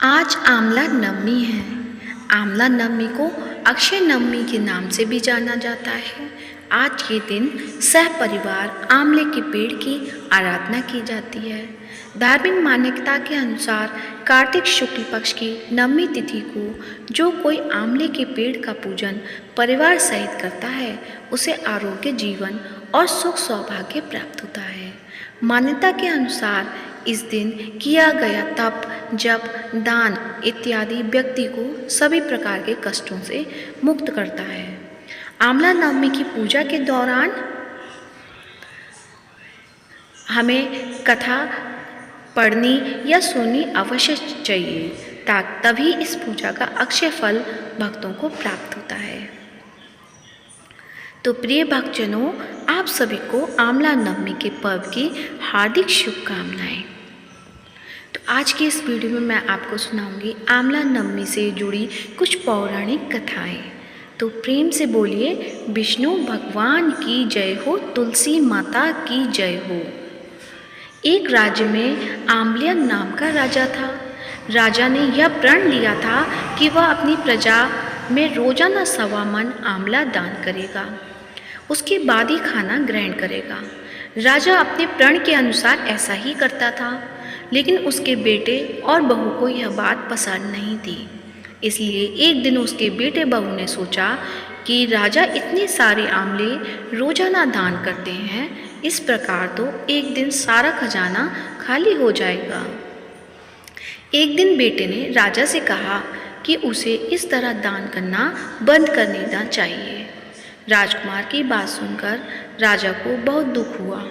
आज आमला नवमी है। आमला नवमी को अक्षय नवमी के नाम से भी जाना जाता है। आज के दिन सहपरिवार आंवले के पेड़ की आराधना की जाती है। धार्मिक मान्यता के अनुसार कार्तिक शुक्ल पक्ष की नवमी तिथि को जो कोई आंवले के पेड़ का पूजन परिवार सहित करता है, उसे आरोग्य, जीवन और सुख सौभाग्य प्राप्त होता है। मान्यता के अनुसार इस दिन किया गया तप, जप, दान इत्यादि व्यक्ति को सभी प्रकार के कष्टों से मुक्त करता है। आंवला नवमी की पूजा के दौरान हमें कथा पढ़नी या सुननी अवश्य चाहिए, तभी इस पूजा का अक्षय फल भक्तों को प्राप्त होता है। तो प्रिय भक्तजनों, आप सभी को आंवला नवमी के पर्व की हार्दिक शुभकामनाएं। तो आज की इस वीडियो में मैं आपको सुनाऊंगी आंवला नवमी से जुड़ी कुछ पौराणिक कथाएं। तो प्रेम से बोलिए, विष्णु भगवान की जय हो, तुलसी माता की जय हो। एक राज्य में आंवलिया नाम का राजा था। राजा ने यह प्रण लिया था कि वह अपनी प्रजा में रोजाना 1.25 मन आंवला दान करेगा, उसके बाद ही खाना ग्रहण करेगा। राजा अपने प्रण के अनुसार ऐसा ही करता था, लेकिन उसके बेटे और बहू को यह बात पसंद नहीं थी। इसलिए एक दिन उसके बेटे बहू ने सोचा कि राजा इतने सारे आंवले रोजाना दान करते हैं, इस प्रकार तो एक दिन सारा खजाना खाली हो जाएगा। एक दिन बेटे ने राजा से कहा कि उसे इस तरह दान करना बंद कर देना चाहिए। राजकुमार की बात सुनकर राजा को बहुत दुख हुआ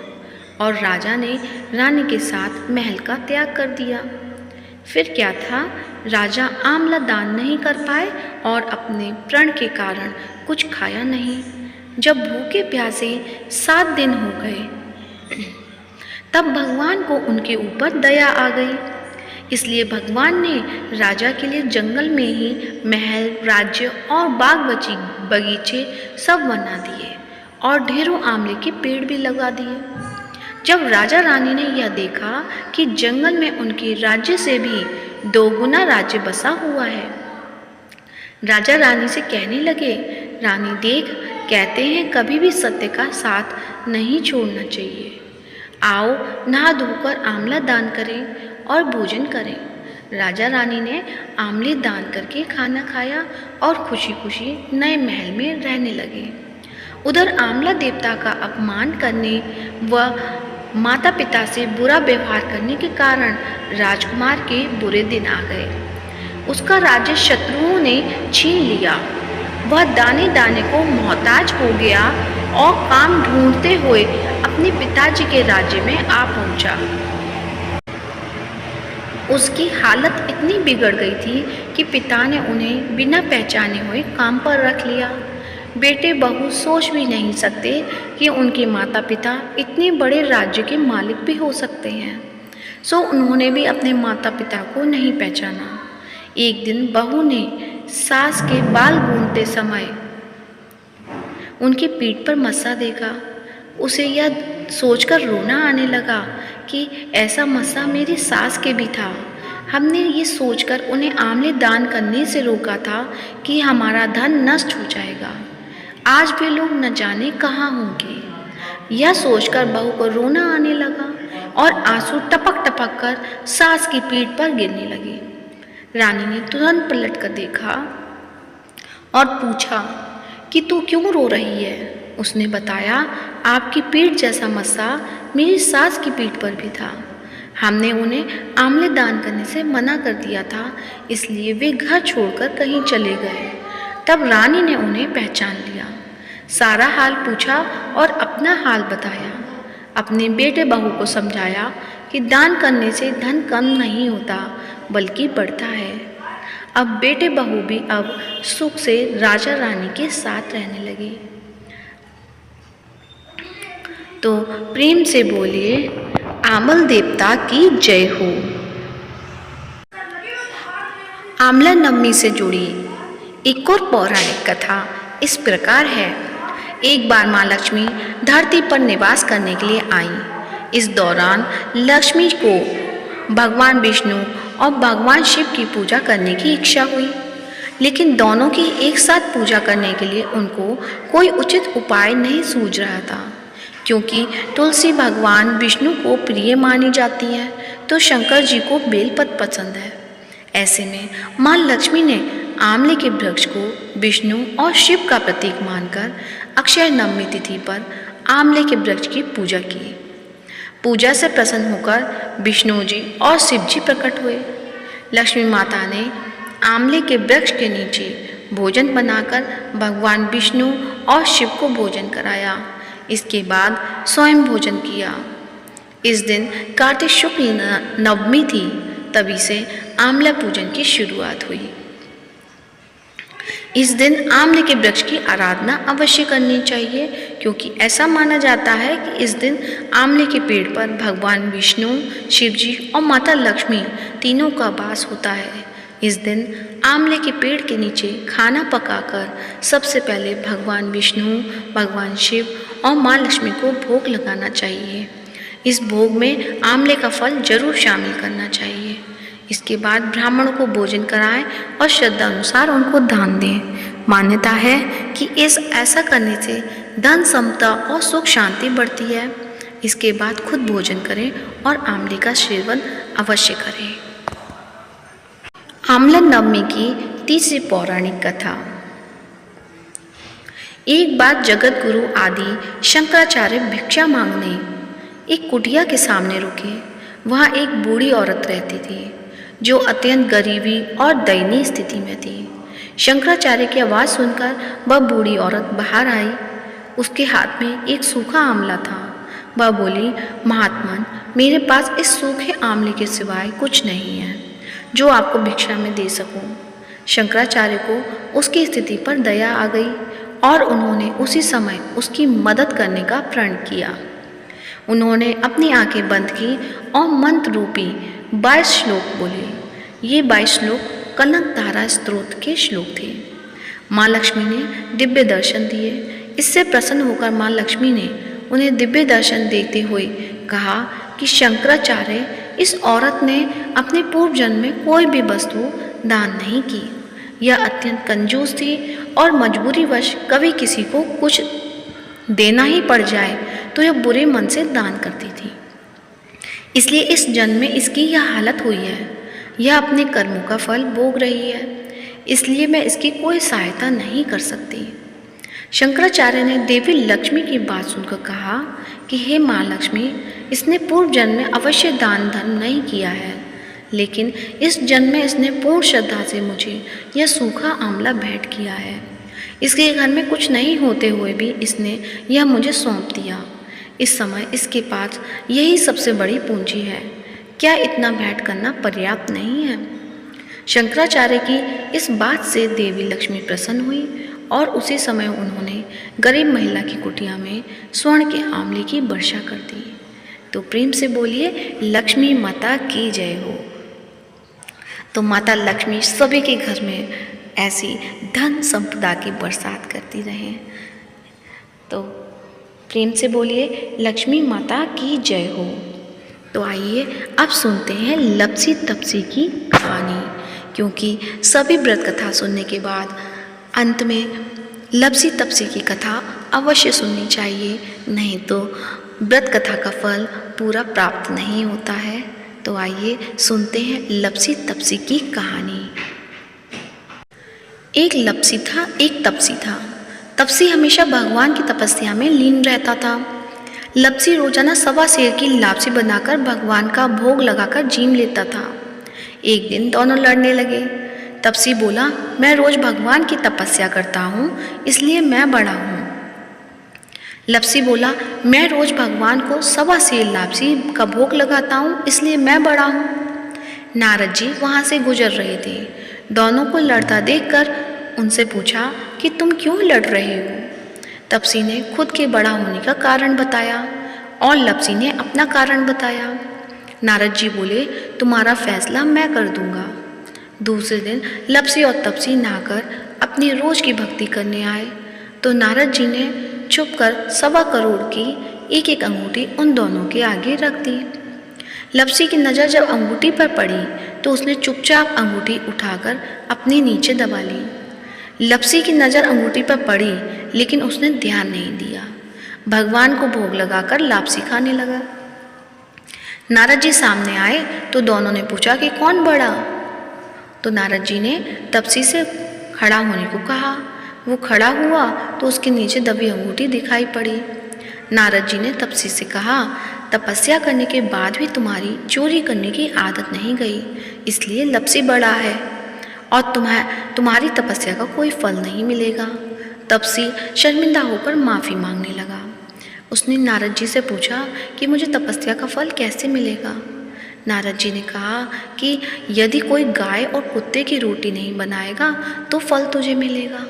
और राजा ने रानी के साथ महल का त्याग कर दिया। फिर क्या था, राजा आंवला दान नहीं कर पाए और अपने प्रण के कारण कुछ खाया नहीं। जब भूखे प्यासे 7 दिन हो गए, तब भगवान को उनके ऊपर दया आ गई। इसलिए भगवान ने राजा के लिए जंगल में ही महल, राज्य और बाग बगीचे सब बना दिए और ढेरों आंवले के पेड़ भी लगा दिए। जब राजा रानी ने यह देखा कि जंगल में उनके राज्य से भी 2 गुना राज्य बसा हुआ है, राजा रानी से कहने लगे, रानी देख, कहते हैं कभी भी सत्य का साथ नहीं छोड़ना चाहिए। आओ नहा धोकर आंवला दान करें और भोजन करें। राजा रानी ने आंवले दान करके खाना खाया और खुशी खुशी नए महल में रहने लगे। उधर आंवला देवता का अपमान करने व माता पिता से बुरा व्यवहार करने के कारण राजकुमार के बुरे दिन आ गए। उसका राज्य शत्रुओं ने छीन लिया। वह दाने दाने को मोहताज हो गया और काम ढूंढते हुए अपने पिताजी के राज्य में आ पहुंचा। उसकी हालत इतनी बिगड़ गई थी कि पिता ने उन्हें बिना पहचाने हुए काम पर रख लिया। बेटे बहू सोच भी नहीं सकते कि उनके माता पिता इतने बड़े राज्य के मालिक भी हो सकते हैं, सो उन्होंने भी अपने माता पिता को नहीं पहचाना। एक दिन बहू ने सास के बाल गूंथते समय उनकी पीठ पर मस्सा देखा। उसे यह सोचकर रोना आने लगा कि ऐसा मस्सा मेरी सास के भी था। हमने ये सोचकर उन्हें आंवले दान करने से रोका था कि हमारा धन नष्ट हो जाएगा, आज वे लोग न जाने कहाँ होंगे। यह सोचकर बहू को रोना आने लगा और आंसू टपक टपक कर सास की पीठ पर गिरने लगे। रानी ने तुरंत पलट कर देखा और पूछा कि तू क्यों रो रही है। उसने बताया, आपकी पीठ जैसा मस्सा मेरी सास की पीठ पर भी था। हमने उन्हें आंवले दान करने से मना कर दिया था, इसलिए वे घर छोड़कर कहीं चले गए। तब रानी ने उन्हें पहचान लिया, सारा हाल पूछा और अपना हाल बताया। अपने बेटे बहू को समझाया कि दान करने से धन कम नहीं होता बल्कि बढ़ता है। अब बेटे बहू भी अब सुख से राजा रानी के साथ रहने लगे। तो प्रेम से बोलिए, आंवल देवता की जय हो। आंवला नवमी से जुड़ी एक और पौराणिक कथा इस प्रकार है। एक बार माँ लक्ष्मी धरती पर निवास करने के लिए आईं। इस दौरान लक्ष्मी को भगवान विष्णु और भगवान शिव की पूजा करने की इच्छा हुई। लेकिन दोनों की एक साथ पूजा करने के लिए उनको कोई उचित उपाय नहीं सूझ रहा था, क्योंकि तुलसी भगवान विष्णु को प्रिय मानी जाती है तो शंकर जी को बेलपत्र पसंद है। ऐसे में माँ लक्ष्मी ने आंवले के वृक्ष को विष्णु और शिव का प्रतीक मानकर अक्षय नवमी तिथि पर आंवले के वृक्ष की पूजा की। पूजा से प्रसन्न होकर विष्णु जी और शिव जी प्रकट हुए। लक्ष्मी माता ने आंवले के वृक्ष के नीचे भोजन बनाकर भगवान विष्णु और शिव को भोजन कराया। इसके बाद स्वयं भोजन किया। इस दिन कार्तिक शुक्ल नवमी थी, तभी से आंवला पूजन की शुरुआत हुई। इस दिन आंवले के वृक्ष की आराधना अवश्य करनी चाहिए, क्योंकि ऐसा माना जाता है कि इस दिन आंवले के पेड़ पर भगवान विष्णु, शिव जी और माता लक्ष्मी तीनों का वास होता है। इस दिन आंवले के पेड़ के नीचे खाना पकाकर सबसे पहले भगवान विष्णु, भगवान शिव और माँ लक्ष्मी को भोग लगाना चाहिए। इस भोग में आंवले का फल जरूर शामिल करना चाहिए। इसके बाद ब्राह्मणों को भोजन कराएं और श्रद्धा अनुसार उनको दान दें। मान्यता है कि ऐसा करने से धन समता और सुख शांति बढ़ती है। इसके बाद खुद भोजन करें और आंवले का सेवन अवश्य करें। आंवला नवमी की तीसरी पौराणिक कथा। एक बार जगत गुरु आदि शंकराचार्य भिक्षा मांगने एक कुटिया के सामने रुके। वहाँ एक बूढ़ी औरत रहती थी जो अत्यंत गरीबी और दयनीय स्थिति में थी। शंकराचार्य की आवाज़ सुनकर वह बूढ़ी औरत बाहर आई। उसके हाथ में एक सूखा आंवला था। वह बोली, महात्मन, मेरे पास इस सूखे आंवले के सिवाय कुछ नहीं है जो आपको भिक्षा में दे सकूं। शंकराचार्य को उसकी स्थिति पर दया आ गई और उन्होंने उसी समय उसकी मदद करने का प्रण किया। उन्होंने अपनी आंखें बंद की और मंत्र रूपी 22 श्लोक बोले। ये 22 श्लोक कनकधारा स्तोत्र के श्लोक थे। माँ लक्ष्मी ने दिव्य दर्शन दिए। इससे प्रसन्न होकर माँ लक्ष्मी ने उन्हें दिव्य दर्शन देते हुए कहा कि शंकराचार्य, इस औरत ने अपने पूर्व जन्म में कोई भी वस्तु दान नहीं की। यह अत्यंत कंजूस थी और मजबूरीवश कभी किसी को कुछ देना ही पड़ जाए तो यह बुरे मन से दान करती थी। इसलिए इस जन्म में इसकी यह हालत हुई है। यह अपने कर्मों का फल भोग रही है, इसलिए मैं इसकी कोई सहायता नहीं कर सकती। शंकराचार्य ने देवी लक्ष्मी की बात सुनकर कहा कि हे माँ लक्ष्मी, इसने पूर्व जन्म में अवश्य दान धर्म नहीं किया है, लेकिन इस जन्म में इसने पूर्ण श्रद्धा से मुझे यह सूखा आंवला भेंट किया है। इसके घर में कुछ नहीं होते हुए भी इसने यह मुझे सौंप दिया। इस समय इसके पास यही सबसे बड़ी पूंजी है। क्या इतना भेंट करना पर्याप्त नहीं है? शंकराचार्य की इस बात से देवी लक्ष्मी प्रसन्न हुई और उसी समय उन्होंने गरीब महिला की कुटिया में स्वर्ण के आंवले की वर्षा कर दी। तो प्रेम से बोलिए, लक्ष्मी माता की जय हो। तो माता लक्ष्मी सभी के घर में ऐसी धन संपदा की बरसात करती रहे। तो प्रेम से बोलिए, लक्ष्मी माता की जय हो। तो आइए अब सुनते हैं लपसी तपसी की कहानी, क्योंकि सभी व्रत कथा सुनने के बाद अंत में लपसी तपसी की कथा अवश्य सुननी चाहिए, नहीं तो व्रत कथा का फल पूरा प्राप्त नहीं होता है। तो आइए सुनते हैं लपसी तपसी की कहानी। एक लपसी था, एक तपसी था। तपसी हमेशा भगवान की तपस्या में लीन रहता था। लपसी रोजाना 1.25 सेर की लापसी बनाकर भगवान का भोग लगाकर जीम लेता था। एक दिन दोनों लड़ने लगे। तपसी बोला, मैं रोज भगवान की तपस्या करता हूँ, इसलिए मैं बड़ा हूँ। लपसी बोला, मैं रोज भगवान को 1.25 सेर लापसी का भोग लगाता हूँ, इसलिए मैं बड़ा हूँ। नारद जी वहाँ से गुजर रहे थे। दोनों को लड़ता देखकर उनसे पूछा कि तुम क्यों लड़ रहे हो? तपसी ने खुद के बड़ा होने का कारण बताया और लपसी ने अपना कारण बताया। नारद जी बोले, तुम्हारा फैसला मैं कर दूंगा। दूसरे दिन लपसी और तपसी नहाकर अपनी रोज की भक्ति करने आए तो नारद जी ने छुपकर 1.25 करोड़ की एक एक अंगूठी उन दोनों के आगे रख दी। लपसी की नज़र जब अंगूठी पर पड़ी तो उसने चुपचाप अंगूठी उठाकर अपने नीचे दबा ली। लप्सी की नज़र अंगूठी पर पड़ी, लेकिन उसने ध्यान नहीं दिया। भगवान को भोग लगाकर लापसी खाने लगा। नारद जी सामने आए तो दोनों ने पूछा कि कौन बड़ा। तो नारद जी ने तपसी से खड़ा होने को कहा। वो खड़ा हुआ तो उसके नीचे दबी अंगूठी दिखाई पड़ी। नारद जी ने तपसी से कहा, तपस्या करने के बाद भी तुम्हारी चोरी करने की आदत नहीं गई, इसलिए लप्सी बड़ा है और तुम्हारी तपस्या का कोई फल नहीं मिलेगा। तपसी शर्मिंदा होकर माफ़ी मांगने लगा। उसने नारद जी से पूछा कि मुझे तपस्या का फल कैसे मिलेगा। नारद जी ने कहा कि यदि कोई गाय और कुत्ते की रोटी नहीं बनाएगा तो फल तुझे मिलेगा।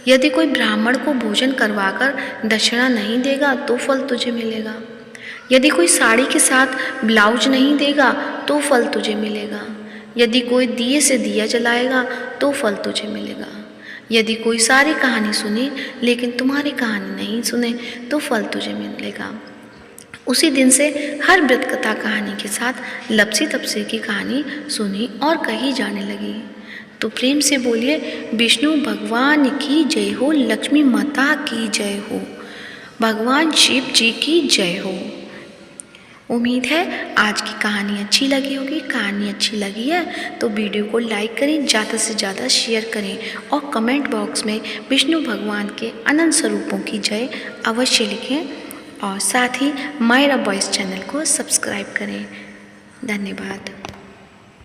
यदि कोई ब्राह्मण को भोजन करवाकर दक्षिणा नहीं देगा तो फल तुझे मिलेगा। यदि कोई साड़ी के साथ ब्लाउज नहीं देगा तो फल तुझे मिलेगा। यदि कोई दिए से दिया जलाएगा तो फल तुझे मिलेगा। यदि कोई सारी कहानी सुने लेकिन तुम्हारी कहानी नहीं सुने तो फल तुझे मिलेगा। उसी दिन से हर व्रत कथा कहानी के साथ लप्सी तपसी की कहानी सुनी और कही जाने लगी। तो प्रेम से बोलिए, विष्णु भगवान की जय हो, लक्ष्मी माता की जय हो, भगवान शिव जी की जय हो। उम्मीद है आज की कहानी अच्छी लगी होगी। कहानी अच्छी लगी है तो वीडियो को लाइक करें, ज़्यादा से ज़्यादा शेयर करें और कमेंट बॉक्स में विष्णु भगवान के अनंत स्वरूपों की जय अवश्य लिखें और साथ ही मायरा वॉइस चैनल को सब्सक्राइब करें। धन्यवाद।